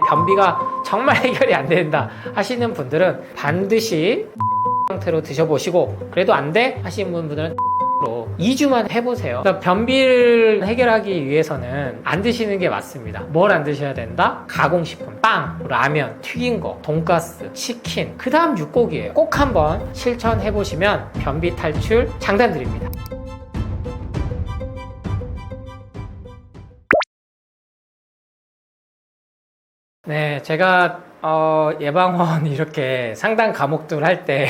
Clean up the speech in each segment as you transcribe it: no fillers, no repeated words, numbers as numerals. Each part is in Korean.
변비가 정말 해결이 안 된다 하시는 분들은 반드시 상태로 드셔보시고, 그래도 안 돼 하시는 분들은 2주만 해보세요. 그러니까 변비를 해결하기 위해서는 안 드시는 게 맞습니다. 뭘 안 드셔야 된다? 가공식품, 빵, 라면, 튀긴 거, 돈가스, 치킨, 그 다음 육고기예요. 꼭 한번 실천해보시면 변비 탈출 장단드립니다. 네, 제가 예방원 이렇게 상담 과목들 할 때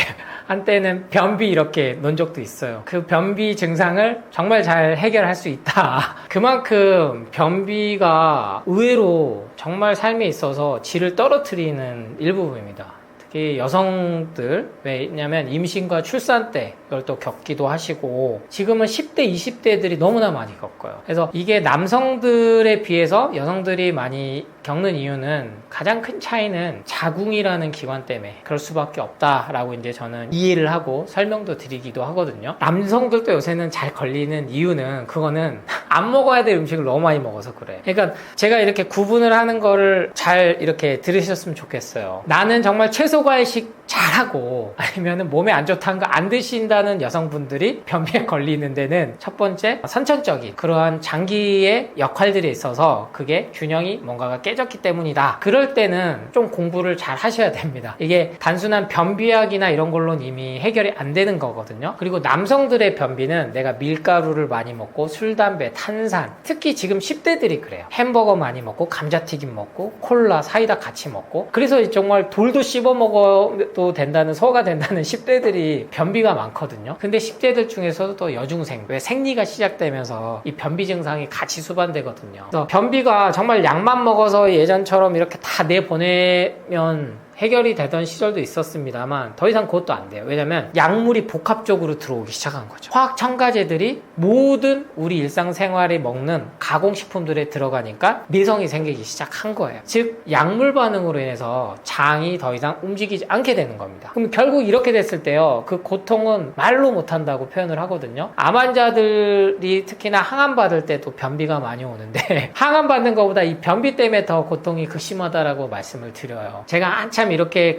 한때는 변비 이렇게 논 적도 있어요. 그 변비 증상을 정말 잘 해결할 수 있다. 그만큼 변비가 의외로 정말 삶에 있어서 질을 떨어뜨리는 일부분입니다. 특히 여성들, 왜냐면 임신과 출산 때 이걸 또 겪기도 하시고, 지금은 10대, 20대들이 너무나 많이 겪어요. 그래서 이게 남성들에 비해서 여성들이 많이 겪는 이유는, 가장 큰 차이는 자궁이라는 기관 때문에 그럴 수밖에 없다라고 이제 저는 이해를 하고 설명도 드리기도 하거든요. 남성들도 요새는 잘 걸리는 이유는, 그거는 안 먹어야 될 음식을 너무 많이 먹어서 그래. 그러니까 제가 이렇게 구분을 하는 거를 잘 이렇게 들으셨으면 좋겠어요. 나는 정말 채소과일식 잘하고, 아니면은 몸에 안 좋다는 거 안 드신다는 여성분들이 변비에 걸리는 데는, 첫 번째 선천적인 그러한 장기의 역할들이 있어서 그게 균형이 뭔가가 깨졌기 때문이다. 그럴 때는 좀 공부를 잘 하셔야 됩니다. 이게 단순한 변비약이나 이런 걸로는 이미 해결이 안 되는 거거든요. 그리고 남성들의 변비는, 내가 밀가루를 많이 먹고 술, 담배, 탄산, 특히 지금 10대들이 그래요. 햄버거 많이 먹고 감자튀김 먹고 콜라, 사이다 같이 먹고, 그래서 정말 돌도 씹어 먹어도 된다는, 소화가 된다는 10대들이 변비가 많거든요. 근데 10대들 중에서도 또 여중생, 왜 생리가 시작되면서 이 변비 증상이 같이 수반되거든요. 그래서 변비가 정말 약만 먹어서 예전처럼 이렇게 다 내보내면 해결이 되던 시절도 있었습니다만, 더 이상 그것도 안 돼요. 왜냐면 약물이 복합적으로 들어오기 시작한 거죠. 화학 첨가제들이 모든 우리 일상생활에 먹는 가공식품들에 들어가니까 내성이 생기기 시작한 거예요. 즉, 약물 반응으로 인해서 장이 더 이상 움직이지 않게 되는 겁니다. 그럼 결국 이렇게 됐을 때요, 그 고통은 말로 못한다고 표현을 하거든요. 암 환자들이 특히나 항암 받을 때도 변비가 많이 오는데 항암 받는 것보다 이 변비 때문에 더 고통이 극심하다라고 말씀을 드려요. 제가 한참 이렇게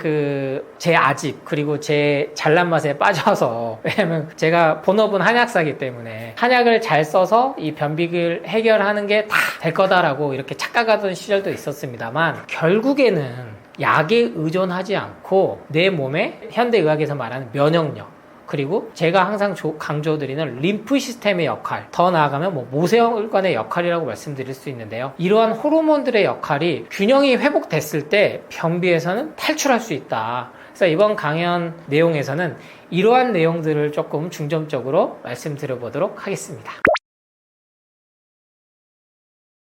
제 아집, 그리고 제 잘난 맛에 빠져서, 왜냐면 제가 본업은 한약사기 때문에 한약을 잘 써서 이 변비를 해결하는 게 다 될 거다라고 이렇게 착각하던 시절도 있었습니다만, 결국에는 약에 의존하지 않고 내 몸에 현대의학에서 말하는 면역력, 그리고 제가 항상 강조드리는 림프 시스템의 역할, 더 나아가면 모세혈관의 역할이라고 말씀드릴 수 있는데요. 이러한 호르몬들의 역할이 균형이 회복됐을 때 변비에서는 탈출할 수 있다. 그래서 이번 강연 내용에서는 이러한 내용들을 조금 중점적으로 말씀드려보도록 하겠습니다.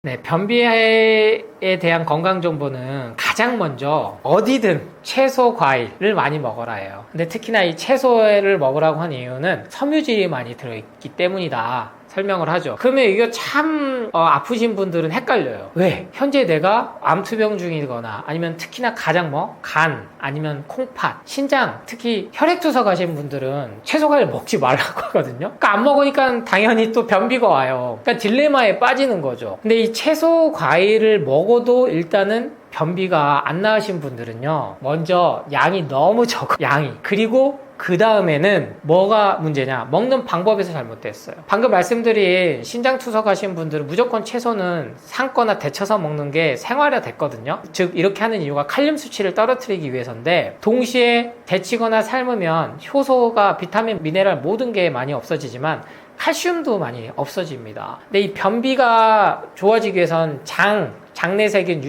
네, 변비에 대한 건강 정보는 가장 먼저 어디든 채소, 과일을 많이 먹어라예요. 근데 특히나 이 채소를 먹으라고 한 이유는 섬유질이 많이 들어있기 때문이다 설명을 하죠. 그러면 이거 참 아프신 분들은 헷갈려요. 왜? 현재 내가 암투병 중이거나, 아니면 특히나 가장 간, 아니면 콩팥, 신장, 특히 혈액투석 하신 분들은 채소, 과일 먹지 말라고 하거든요. 그러니까 안 먹으니까 당연히 또 변비가 와요. 그러니까 딜레마에 빠지는 거죠. 근데 이 채소, 과일을 먹어도 일단은 변비가 안 나으신 분들은요, 먼저 양이 너무 적어. 그리고 그 다음에는 뭐가 문제냐? 먹는 방법에서 잘못됐어요. 방금 말씀드린 신장 투석하신 분들은 무조건 채소는 삶거나 데쳐서 먹는 게 생활화 됐거든요. 즉, 이렇게 하는 이유가 칼륨 수치를 떨어뜨리기 위해서인데, 동시에 데치거나 삶으면 효소가, 비타민, 미네랄 모든 게 많이 없어지지만 칼슘도 많이 없어집니다. 근데 이 변비가 좋아지기 위해선 장내세균,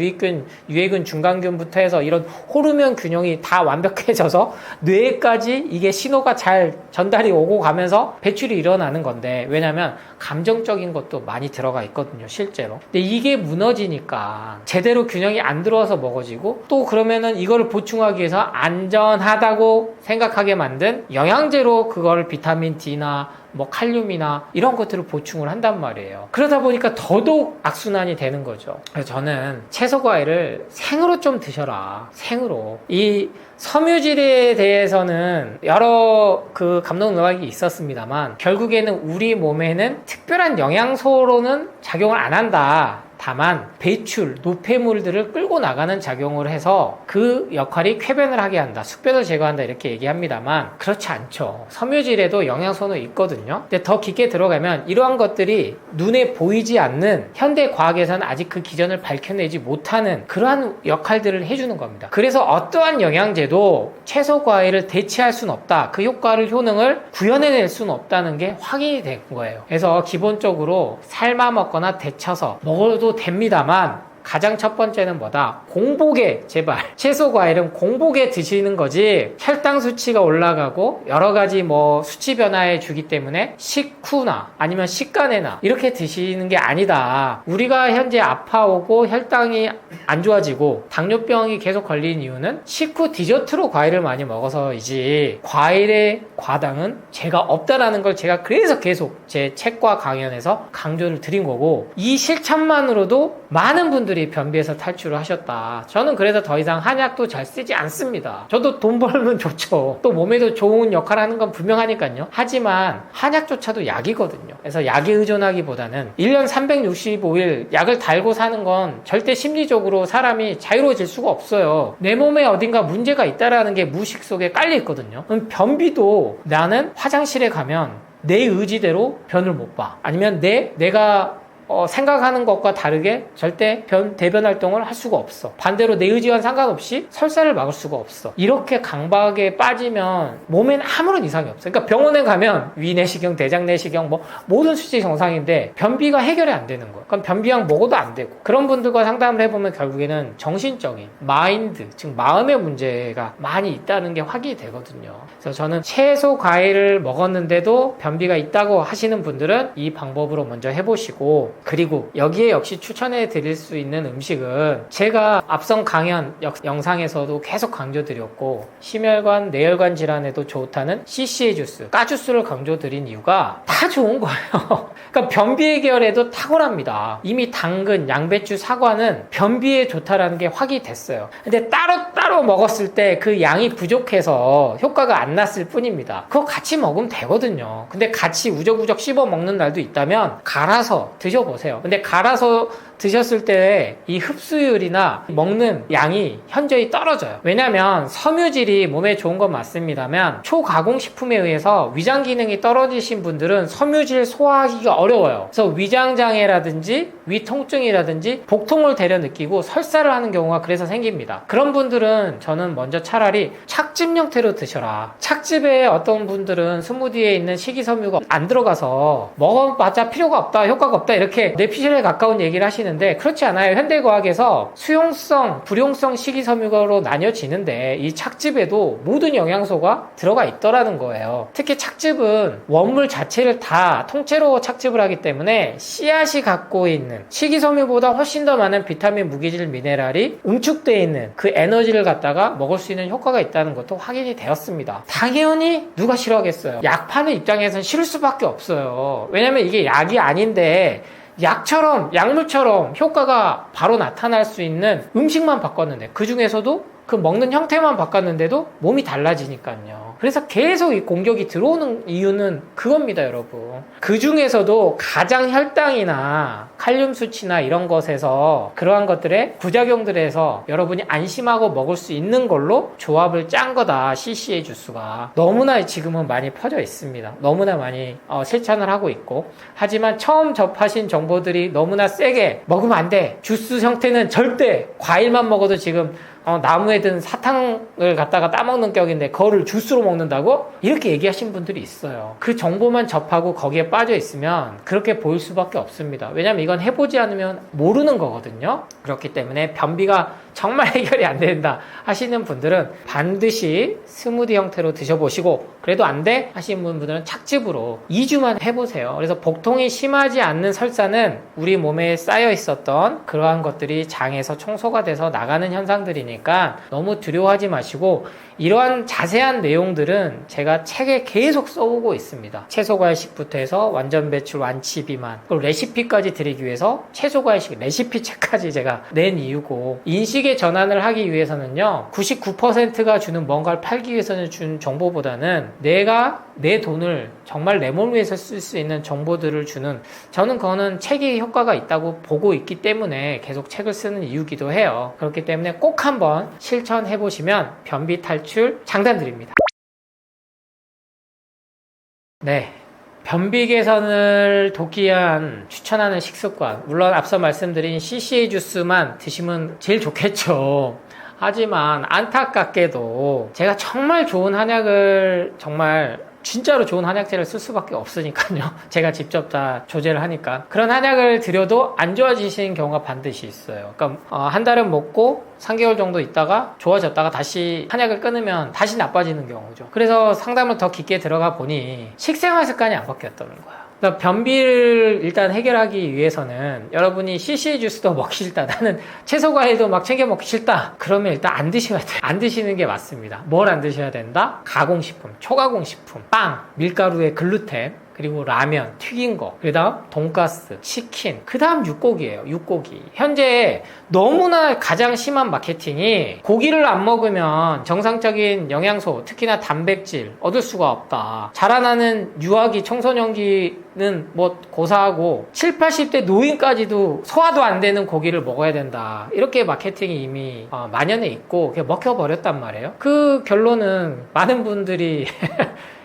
유해균, 중간균부터 해서 이런 호르몬 균형이 다 완벽해져서 뇌까지 이게 신호가 잘 전달이 오고 가면서 배출이 일어나는 건데, 왜냐면 감정적인 것도 많이 들어가 있거든요, 실제로. 근데 이게 무너지니까 제대로 균형이 안 들어와서 먹어지고, 또 그러면은 이거를 보충하기 위해서 안전하다고 생각하게 만든 영양제로 그걸 비타민 D나 칼륨이나 이런 것들을 보충을 한단 말이에요. 그러다 보니까 더더욱 악순환이 되는 거죠. 그래서 저는 채소, 과일을 생으로 좀 드셔라. 생으로. 이 섬유질에 대해서는 여러 감독의학이 있었습니다만, 결국에는 우리 몸에는 특별한 영양소로는 작용을 안 한다. 다만 배출, 노폐물들을 끌고 나가는 작용을 해서 그 역할이 쾌변을 하게 한다, 숙변을 제거한다 이렇게 얘기합니다만 그렇지 않죠. 섬유질에도 영양소는 있거든요. 근데 더 깊게 들어가면 이러한 것들이 눈에 보이지 않는 현대 과학에서는 아직 그 기전을 밝혀내지 못하는 그러한 역할들을 해주는 겁니다. 그래서 어떠한 영양제도 채소 과일을 대체할 수는 없다, 그 효능을 구현해낼 수는 없다는 게 확인이 된 거예요. 그래서 기본적으로 삶아 먹거나 데쳐서 먹어도 됩니다만 가장 첫 번째는 뭐다? 공복에, 제발 채소 과일은 공복에 드시는 거지 혈당 수치가 올라가고 여러 가지 수치 변화해 주기 때문에 식후나 아니면 식간에나 이렇게 드시는 게 아니다. 우리가 현재 아파오고 혈당이 안 좋아지고 당뇨병이 계속 걸린 이유는 식후 디저트로 과일을 많이 먹어서이지 과일의 과당은 죄가 없다라는 걸 제가 그래서 계속 제 책과 강연에서 강조를 드린 거고, 이 실천만으로도 많은 분들이 변비에서 탈출을 하셨다. 저는 그래서 더 이상 한약도 잘 쓰지 않습니다. 저도 돈 벌면 좋죠. 또 몸에도 좋은 역할을 하는 건 분명하니까요. 하지만 한약조차도 약이거든요. 그래서 약에 의존하기보다는 1년 365일 약을 달고 사는 건 절대 심리적으로 사람이 자유로워질 수가 없어요. 내 몸에 어딘가 문제가 있다라는 게 무의식 속에 깔려 있거든요. 그럼 변비도 나는 화장실에 가면 내 의지대로 변을 못 봐. 아니면 내가 생각하는 것과 다르게 절대 대변 활동을 할 수가 없어. 반대로 내 의지와는 상관없이 설사를 막을 수가 없어. 이렇게 강박에 빠지면 몸에는 아무런 이상이 없어. 그러니까 병원에 가면 위내시경, 대장내시경 모든 수치 정상인데 변비가 해결이 안 되는 거야. 그럼 변비약 먹어도 안 되고, 그런 분들과 상담을 해보면 결국에는 정신적인 마인드, 즉 마음의 문제가 많이 있다는 게 확인이 되거든요. 그래서 저는 채소 과일을 먹었는데도 변비가 있다고 하시는 분들은 이 방법으로 먼저 해보시고, 그리고 여기에 역시 추천해 드릴 수 있는 음식은 제가 앞선 강연 영상에서도 계속 강조드렸고, 심혈관, 내혈관 질환에도 좋다는 CCA 주스, 까주스를 강조드린 이유가 다 좋은 거예요. 그러니까 변비 해결에도 탁월합니다. 이미 당근, 양배추, 사과는 변비에 좋다라는 게 확인이 됐어요. 근데 따로따로 먹었을 때 그 양이 부족해서 효과가 안 났을 뿐입니다. 그거 같이 먹으면 되거든요. 근데 같이 우적우적 씹어 먹는 날도 있다면 갈아서 드셔보세요. 근데 갈아서 드셨을 때 이 흡수율이나 먹는 양이 현저히 떨어져요. 왜냐면 섬유질이 몸에 좋은 건 맞습니다만 초가공식품에 의해서 위장 기능이 떨어지신 분들은 섬유질 소화하기가 어려워요. 그래서 위장장애라든지 위통증이라든지 복통을 대려 느끼고 설사를 하는 경우가 그래서 생깁니다. 그런 분들은 저는 먼저 차라리 착즙 형태로 드셔라. 착즙에 어떤 분들은 스무디에 있는 식이섬유가 안 들어가서 먹어봤자 필요가 없다, 효과가 없다 이렇게 뇌피셜에 가까운 얘기를 하시는데 그렇지 않아요. 현대과학에서 수용성, 불용성 식이섬유로 나뉘어지는데 이 착즙에도 모든 영양소가 들어가 있더라는 거예요. 특히 착즙은 원물 자체를 다 통째로 착즙을 하기 때문에 씨앗이 갖고 있는 식이섬유보다 훨씬 더 많은 비타민, 무기질, 미네랄이 응축되어 있는 그 에너지를 갖다가 먹을 수 있는 효과가 있다는 것도 확인이 되었습니다. 당연히 누가 싫어하겠어요. 약 파는 입장에서는 싫을 수밖에 없어요. 왜냐면 이게 약이 아닌데 약처럼, 약물처럼 효과가 바로 나타날 수 있는 음식만 바꿨는데, 그 중에서도 그 먹는 형태만 바꿨는데도 몸이 달라지니까요. 그래서 계속 이 공격이 들어오는 이유는 그겁니다, 여러분. 그 중에서도 가장 혈당이나 칼륨 수치나 이런 것에서 그러한 것들의 부작용들에서 여러분이 안심하고 먹을 수 있는 걸로 조합을 짠 거다, CCA 주스가. 너무나 지금은 많이 퍼져 있습니다. 너무나 많이 실천을 하고 있고, 하지만 처음 접하신 정보들이 너무나 세게 먹으면 안 돼, 주스 형태는 절대, 과일만 먹어도 지금 나무에 든 사탕을 갖다가 따먹는 격인데 그거를 주스로 먹는다고? 이렇게 얘기하신 분들이 있어요. 그 정보만 접하고 거기에 빠져 있으면 그렇게 보일 수밖에 없습니다. 왜냐면 이건 해보지 않으면 모르는 거거든요. 그렇기 때문에 변비가 정말 해결이 안 된다 하시는 분들은 반드시 스무디 형태로 드셔보시고, 그래도 안 돼 하시는 분들은 착즙으로 2주만 해보세요. 그래서 복통이 심하지 않는 설사는 우리 몸에 쌓여 있었던 그러한 것들이 장에서 청소가 돼서 나가는 현상들이니까 너무 두려워하지 마시고, 이러한 자세한 내용들은 제가 책에 계속 써오고 있습니다. 채소과일식부터 해서 완전 배출, 완치 비만, 그리고 레시피까지 드리기 위해서 채소과일식 레시피 책까지 제가 낸 이유고, 인식의 변비의 전환을 하기 위해서는요, 99%가 주는 뭔가를 팔기 위해서는 준 정보보다는 내가 내 돈을 정말 내 몸을 위해서 쓸 수 있는 정보들을 주는, 저는 그거는 책이 효과가 있다고 보고 있기 때문에 계속 책을 쓰는 이유기도 해요. 그렇기 때문에 꼭 한번 실천해 보시면 변비 탈출 장단드립니다. 네. 변비 개선을 돕기 위한 추천하는 식습관, 물론 앞서 말씀드린 CCA 주스만 드시면 제일 좋겠죠. 하지만 안타깝게도 제가 정말 좋은 한약을, 정말 진짜로 좋은 한약재를 쓸 수밖에 없으니까요. 제가 직접 다 조제를 하니까. 그런 한약을 드려도 안 좋아지시는 경우가 반드시 있어요. 그러니까 한 달은 먹고 3개월 정도 있다가 좋아졌다가 다시 한약을 끊으면 다시 나빠지는 경우죠. 그래서 상담을 더 깊게 들어가 보니 식생활 습관이 안 바뀌었다는 거야. 그러니까 변비를 일단 해결하기 위해서는, 여러분이 CC 주스도 먹기 싫다, 나는 채소 과일도 막 챙겨 먹기 싫다, 그러면 일단 안 드셔야 돼. 안 드시는 게 맞습니다. 뭘 안 드셔야 된다? 가공식품, 초가공식품, 빵, 밀가루의 글루텐, 그리고 라면, 튀긴 거, 그 다음 돈가스, 치킨, 그 다음 육고기예요. 육고기. 현재 너무나 가장 심한 마케팅이, 고기를 안 먹으면 정상적인 영양소, 특히나 단백질 얻을 수가 없다. 자라나는 유아기, 청소년기는 뭐 고사하고 7, 80대 노인까지도 소화도 안 되는 고기를 먹어야 된다. 이렇게 마케팅이 이미 만연해 있고 그냥 먹혀버렸단 말이에요. 그 결론은 많은 분들이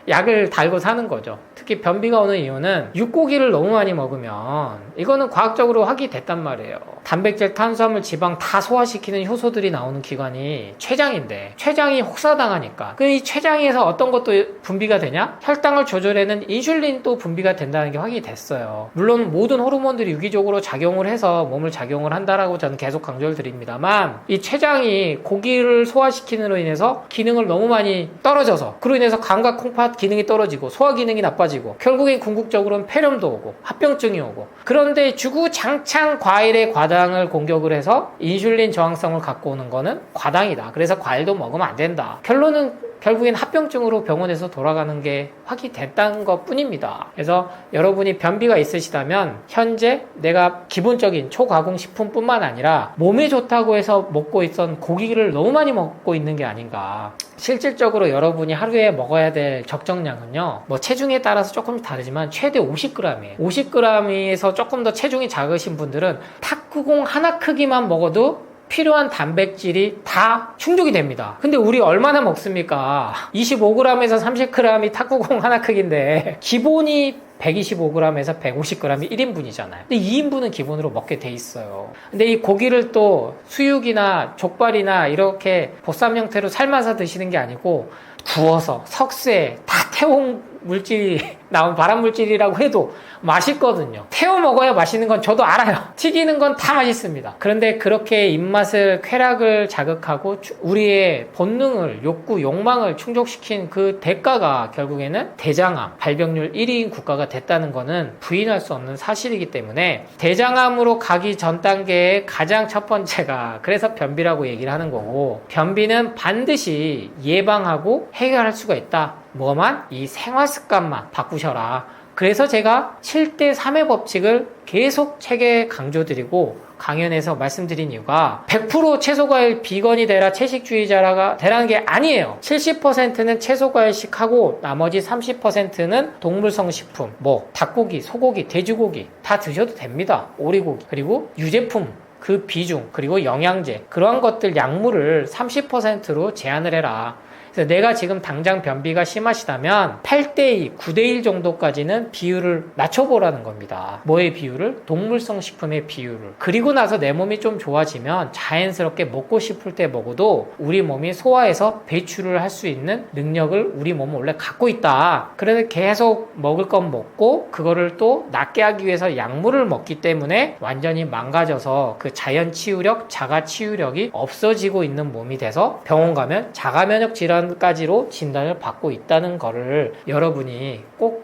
약을 달고 사는 거죠. 특히 변비가 오는 이유는 육고기를 너무 많이 먹으면, 이거는 과학적으로 확인됐단 말이에요. 단백질, 탄수화물, 지방 다 소화시키는 효소들이 나오는 기관이 췌장인데, 췌장이 혹사당하니까 이 췌장에서 어떤 것도 분비가 되냐? 혈당을 조절하는 인슐린도 분비가 된다는 게 확인이 됐어요. 물론 모든 호르몬들이 유기적으로 작용을 해서 몸을 작용을 한다라고 저는 계속 강조를 드립니다만, 이 췌장이 고기를 소화시키는으로 인해서 기능을 너무 많이 떨어져서, 그로 인해서 간과 콩팥 기능이 떨어지고 소화 기능이 나빠지고 결국엔 궁극적으로는 폐렴도 오고 합병증이 오고, 그런데 주구장창 과일의 과당을 공격을 해서 인슐린 저항성을 갖고 오는 거는 과당이다. 그래서 과일도 먹으면 안 된다. 결론은 결국엔 합병증으로 병원에서 돌아가는 게 확인됐다는 것 뿐입니다. 그래서 여러분이 변비가 있으시다면 현재 내가 기본적인 초가공식품뿐만 아니라 몸에 좋다고 해서 먹고 있던 고기를 너무 많이 먹고 있는 게 아닌가. 실질적으로 여러분이 하루에 먹어야 될 적정량은요, 뭐 체중에 따라서 조금 다르지만 최대 50g이에요. 50g에서 조금 더 체중이 작으신 분들은 탁구공 하나 크기만 먹어도 필요한 단백질이 다 충족이 됩니다. 근데 우리 얼마나 먹습니까? 25g에서 30g이 탁구공 하나 크기인데 기본이 125g에서 150g이 1인분이잖아요. 근데 2인분은 기본으로 먹게 돼 있어요. 근데 이 고기를 또 수육이나 족발이나 이렇게 보쌈 형태로 삶아서 드시는 게 아니고 구워서 석쇠에 다 태운 물질이 나온 발암물질이라고 해도 맛있거든요. 태워 먹어야 맛있는 건 저도 알아요. 튀기는 건 다 맛있습니다. 그런데 그렇게 입맛을, 쾌락을 자극하고 우리의 본능을, 욕구, 욕망을 충족시킨 그 대가가 결국에는 대장암, 발병률 1위인 국가가 됐다는 거는 부인할 수 없는 사실이기 때문에, 대장암으로 가기 전 단계의 가장 첫 번째가, 그래서 변비라고 얘기를 하는 거고, 변비는 반드시 예방하고 해결할 수가 있다. 뭐만? 이 생활 습관만 바꾸셔라. 그래서 제가 7대 3의 법칙을 계속 책에 강조드리고 강연에서 말씀드린 이유가, 100% 채소과일 비건이 되라, 채식주의자가 되라는 게 아니에요. 70%는 채소과일식 하고 나머지 30%는 동물성 식품, 뭐 닭고기, 소고기, 돼지고기 다 드셔도 됩니다. 오리고기, 그리고 유제품 그 비중, 그리고 영양제, 그러한 것들 약물을 30%로 제한을 해라. 그래서 내가 지금 당장 변비가 심하시다면 8대2, 9대1 정도까지는 비율을 낮춰보라는 겁니다. 뭐의 비율을? 동물성 식품의 비율을. 그리고 나서 내 몸이 좀 좋아지면 자연스럽게 먹고 싶을 때 먹어도 우리 몸이 소화해서 배출을 할 수 있는 능력을 우리 몸은 원래 갖고 있다. 그래서 계속 먹을 건 먹고 그거를 또 낫게 하기 위해서 약물을 먹기 때문에 완전히 망가져서 그 자연 치유력, 자가 치유력이 없어지고 있는 몸이 돼서 병원 가면 자가 면역 질환까지로 진단을 받고 있다는 거를 여러분이 꼭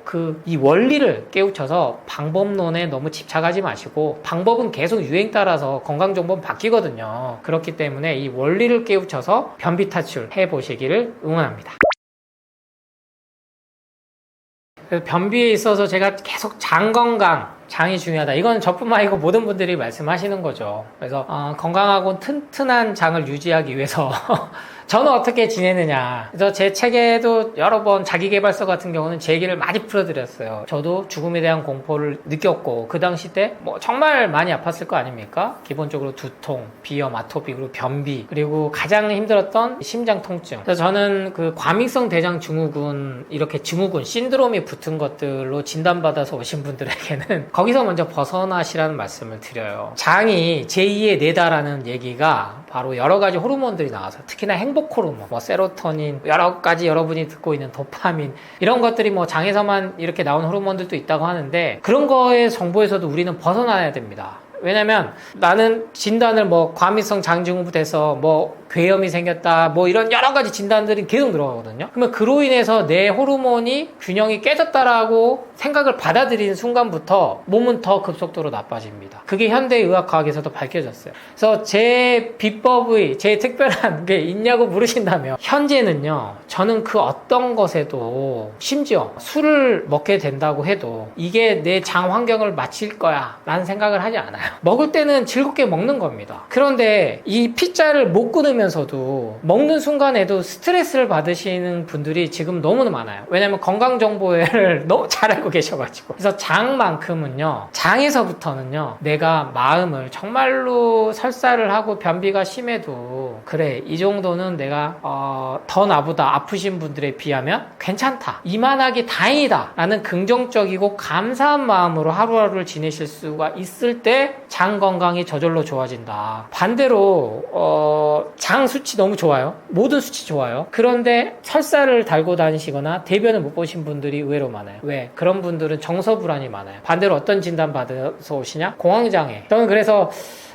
이 원리를 깨우쳐서 방법론에 너무 집착하지 마시고, 방법은 계속 유행 따라서 건강정보는 바뀌거든요. 그렇기 때문에 이 원리를 깨우쳐서 변비 탈출 해보시기를 응원합니다. 그래서 변비에 있어서 제가 계속 장 건강, 장이 중요하다. 이건 저뿐만 아니고 모든 분들이 말씀하시는 거죠. 그래서 건강하고 튼튼한 장을 유지하기 위해서 저는 어떻게 지내느냐. 그래서 제 책에도 여러 번 자기계발서 같은 경우는 제 얘기를 많이 풀어드렸어요. 저도 죽음에 대한 공포를 느꼈고 그 당시 때 뭐 정말 많이 아팠을 거 아닙니까? 기본적으로 두통, 비염, 아토피, 그리고 변비, 그리고 가장 힘들었던 심장 통증. 그래서 저는 그 과민성 대장 증후군, 이렇게 증후군, 신드롬이 붙은 것들로 진단받아서 오신 분들에게는 거기서 먼저 벗어나시라는 말씀을 드려요. 장이 제2의 뇌다라는 얘기가 바로 여러 가지 호르몬들이 나와서, 특히나 행복 호르몬, 뭐 세로토닌, 여러 가지 여러분이 듣고 있는 도파민, 이런 것들이 뭐 장에서만 이렇게 나온 호르몬들도 있다고 하는데, 그런 거의 정보에서도 우리는 벗어나야 됩니다. 왜냐면 나는 진단을 뭐 과민성 장증후군 돼서 뭐 괴염이 생겼다, 뭐 이런 여러 가지 진단들이 계속 들어가거든요. 그러면 그로 인해서 내 호르몬이 균형이 깨졌다라고 생각을 받아들이는 순간부터 몸은 더 급속도로 나빠집니다. 그게 현대의학과학에서도 밝혀졌어요. 그래서 제 비법의, 제 특별한 게 있냐고 물으신다면, 현재는요, 저는 그 어떤 것에도, 심지어 술을 먹게 된다고 해도 이게 내 장 환경을 맞힐 거야 라는 생각을 하지 않아요. 먹을 때는 즐겁게 먹는 겁니다. 그런데 이 피자를 못 끊으면서도 먹는 순간에도 스트레스를 받으시는 분들이 지금 너무나 많아요. 왜냐면 건강정보를 너무 잘 알고 계셔가지고. 그래서 장만큼은요, 장에서부터는요, 내가 마음을 정말로 설사를 하고 변비가 심해도, 그래, 이 정도는 내가 더 나보다 아프신 분들에 비하면 괜찮다, 이만하기 다행이다 라는 긍정적이고 감사한 마음으로 하루하루를 지내실 수가 있을 때 장 건강이 저절로 좋아진다. 반대로 장 수치 너무 좋아요. 모든 수치 좋아요. 그런데 설사를 달고 다니시거나 대변을 못 보신 분들이 의외로 많아요. 왜? 그런 분들은 정서불안이 많아요. 반대로 어떤 진단 받아서 오시냐? 공황장애.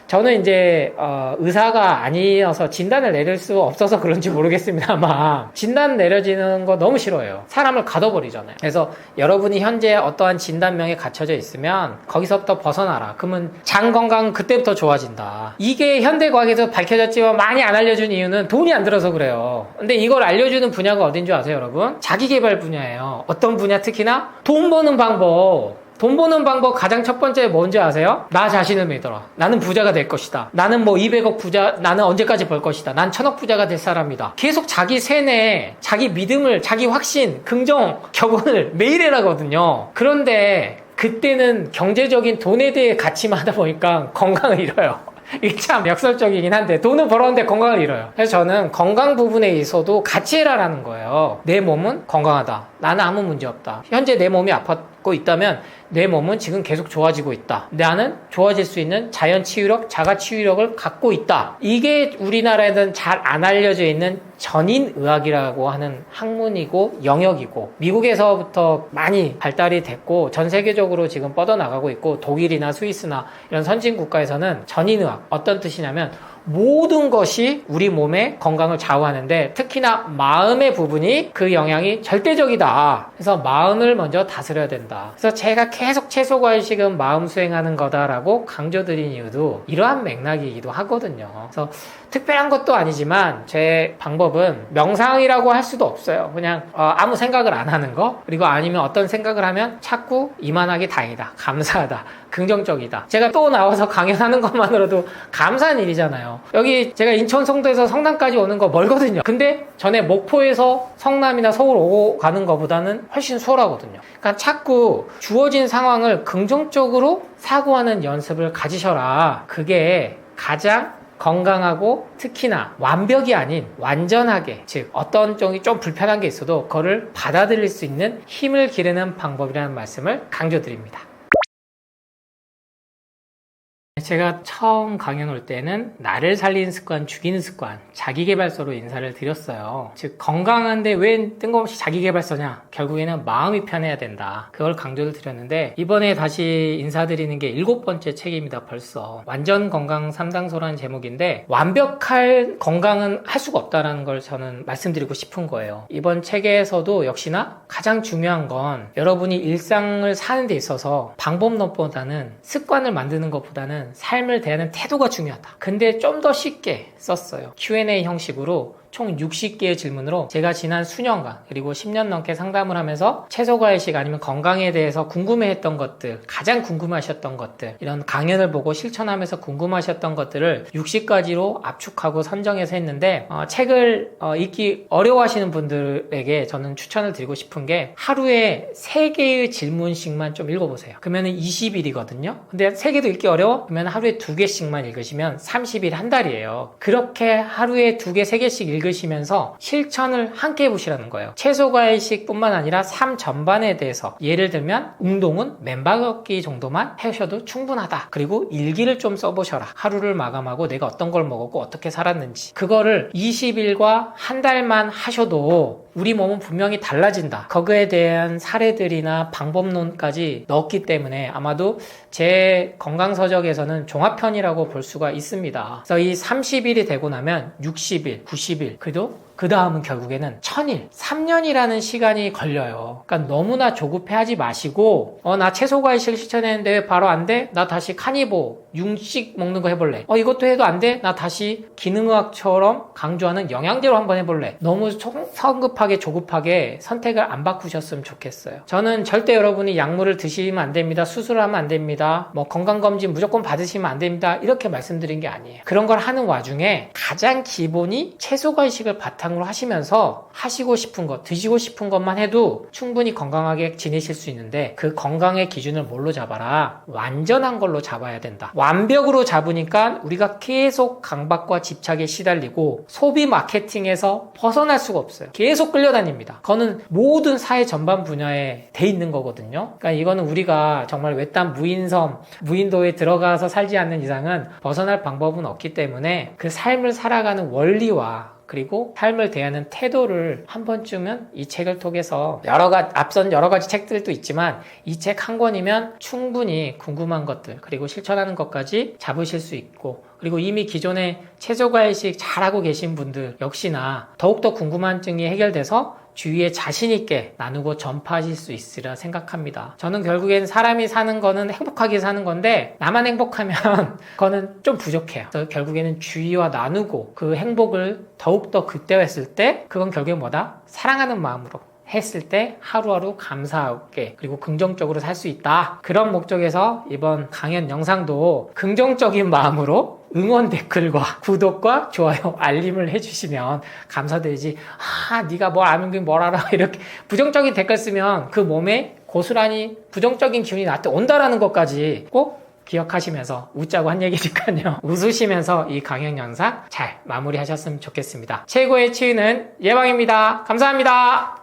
저는 이제 의사가 아니어서 진단을 내릴 수 없어서 그런지 모르겠습니다만, 진단 내려지는 거 너무 싫어해요. 사람을 가둬버리잖아요. 그래서 여러분이 현재 어떠한 진단명에 갇혀져 있으면 거기서부터 벗어나라. 그러면 장 건강 그때부터 좋아진다. 이게 현대과학에서 밝혀졌지만 많이 안 알려준 이유는 돈이 안 들어서 그래요. 근데 이걸 알려주는 분야가 어딘 줄 아세요, 여러분? 자기개발 분야예요. 어떤 분야? 특히나 돈 버는 방법. 돈 버는 방법 가장 첫 번째 뭔지 아세요? 나 자신을 믿어라. 나는 부자가 될 것이다. 나는 뭐 200억 부자, 나는 언제까지 벌 것이다. 난 1000억 부자가 될 사람이다. 계속 자기 세뇌, 자기 믿음을, 자기 확신, 긍정, 격언을 매일 해라거든요. 그런데 그때는 경제적인 돈에 대해 가치만 하다 보니까 건강을 잃어요. 이게 참 역설적이긴 한데, 돈을 벌었는데 건강을 잃어요. 그래서 저는 건강 부분에 있어도 같이 해라라는 거예요. 내 몸은 건강하다. 나는 아무 문제 없다. 현재 내 몸이 아팠고 있다면 내 몸은 지금 계속 좋아지고 있다. 나는 좋아질 수 있는 자연 치유력, 자가 치유력을 갖고 있다. 이게 우리나라에는 잘 안 알려져 있는 전인의학이라고 하는 학문이고 영역이고, 미국에서부터 많이 발달이 됐고 전 세계적으로 지금 뻗어나가고 있고, 독일이나 스위스나 이런 선진 국가에서는 전인의학, 어떤 뜻이냐면 모든 것이 우리 몸의 건강을 좌우하는데 특히나 마음의 부분이 그 영향이 절대적이다. 그래서 마음을 먼저 다스려야 된다. 그래서 제가 계속 채소과일식은 마음 수행하는 거다라고 강조드린 이유도 이러한 맥락이기도 하거든요. 그래서 특별한 것도 아니지만 제 방법은 명상이라고 할 수도 없어요. 그냥 아무 생각을 안 하는 거, 그리고 아니면 어떤 생각을 하면 자꾸 이만하게 다행이다, 감사하다, 긍정적이다. 제가 또 나와서 강연하는 것만으로도 감사한 일이잖아요. 여기 제가 인천 송도에서 성남까지 오는 거 멀거든요. 근데 전에 목포에서 성남이나 서울 오고 가는 것보다는 훨씬 수월하거든요. 그러니까 자꾸 주어진 상황을 긍정적으로 사고하는 연습을 가지셔라. 그게 가장 건강하고 특히나 완벽이 아닌 완전하게, 즉 어떤 쪽이 좀 불편한 게 있어도 그거를 받아들일 수 있는 힘을 기르는 방법이라는 말씀을 강조드립니다. 제가 처음 강연 올 때는 나를 살리는 습관, 죽이는 습관, 자기계발서로 인사를 드렸어요. 즉 건강한데 왜 뜬금없이 자기계발서냐? 결국에는 마음이 편해야 된다. 그걸 강조를 드렸는데, 이번에 다시 인사드리는 게 7번째 책입니다. 벌써 완전 건강 3단소라는 제목인데, 완벽할 건강은 할 수가 없다는 걸 저는 말씀드리고 싶은 거예요. 이번 책에서도 역시나 가장 중요한 건 여러분이 일상을 사는 데 있어서 방법론보다는, 습관을 만드는 것보다는 삶을 대하는 태도가 중요하다. 근데 좀 더 쉽게 썼어요. Q&A 형식으로 총 60개의 질문으로 제가 지난 수년간 그리고 10년 넘게 상담을 하면서 채소과일식 아니면 건강에 대해서 궁금해했던 것들, 가장 궁금하셨던 것들, 이런 강연을 보고 실천하면서 궁금하셨던 것들을 60가지로 압축하고 선정해서 했는데 책을 읽기 어려워하시는 분들에게 저는 추천을 드리고 싶은 게 하루에 3개의 질문씩만 좀 읽어보세요. 그러면 20일이거든요. 근데 3개도 읽기 어려워? 그러면 하루에 2개씩만 읽으시면 30일 한 달이에요. 그렇게 하루에 2개, 3개씩 읽으시면서 실천을 함께 해보시라는 거예요. 채소과일식 뿐만 아니라 삶 전반에 대해서 예를 들면 운동은 맨발 걷기 정도만 하셔도 충분하다. 그리고 일기를 좀 써보셔라. 하루를 마감하고 내가 어떤 걸 먹었고 어떻게 살았는지. 그거를 20일과 한 달만 하셔도 우리 몸은 분명히 달라진다. 거기에 대한 사례들이나 방법론까지 넣었기 때문에 아마도 제 건강서적에서는 종합편이라고 볼 수가 있습니다. 그래서 이 30일이 되고 나면 60일, 90일, 그래도 그 다음은 결국에는 1000일, 3년이라는 시간이 걸려요. 그러니까 너무나 조급해하지 마시고 나 채소과일식 실천했는데 왜 바로 안 돼? 나 다시 카니보, 육식 먹는 거 해볼래. 이것도 해도 안 돼? 나 다시 기능의학처럼 강조하는 영양제로 한번 해볼래. 너무 성급하게 조급하게 선택을 안 바꾸셨으면 좋겠어요. 저는 절대 여러분이 약물을 드시면 안 됩니다. 수술을 하면 안 됩니다. 건강검진 무조건 받으시면 안 됩니다. 이렇게 말씀드린 게 아니에요. 그런 걸 하는 와중에 가장 기본이 채소과일식을 바탕으로 하시면서 하시고 싶은 것, 드시고 싶은 것만 해도 충분히 건강하게 지내실 수 있는데 그 건강의 기준을 뭘로 잡아라? 완전한 걸로 잡아야 된다. 완벽으로 잡으니까 우리가 계속 강박과 집착에 시달리고 소비 마케팅에서 벗어날 수가 없어요. 계속 끌려다닙니다. 그거는 모든 사회 전반 분야에 돼 있는 거거든요. 그러니까 이거는 우리가 정말 외딴 무인섬, 무인도에 들어가서 살지 않는 이상은 벗어날 방법은 없기 때문에 그 삶을 살아가는 원리와 그리고 삶을 대하는 태도를 한 번쯤은 이 책을 통해서 앞선 여러 가지 책들도 있지만 이 책 한 권이면 충분히 궁금한 것들 그리고 실천하는 것까지 잡으실 수 있고 그리고 이미 기존에 채소과일식 잘하고 계신 분들 역시나 더욱더 궁금한증이 해결돼서 주위에 자신있게 나누고 전파하실 수 있으리라 생각합니다. 저는 결국엔 사람이 사는 거는 행복하게 사는 건데 나만 행복하면 그거는 좀 부족해요. 그래서 결국에는 주위와 나누고 그 행복을 더욱더 극대화했을 때 그건 결국엔 뭐다? 사랑하는 마음으로 했을 때 하루하루 감사하게 그리고 긍정적으로 살 수 있다. 그런 목적에서 이번 강연 영상도 긍정적인 마음으로 응원 댓글과 구독과 좋아요, 알림을 해주시면 감사드리지. 네가 뭘 아는 뭘 알아? 이렇게 부정적인 댓글 쓰면 그 몸에 고스란히 부정적인 기운이 나한테 온다라는 것까지 꼭 기억하시면서 웃자고 한 얘기니까요. 웃으시면서 이 강연 영상 잘 마무리하셨으면 좋겠습니다. 최고의 치유는 예방입니다. 감사합니다.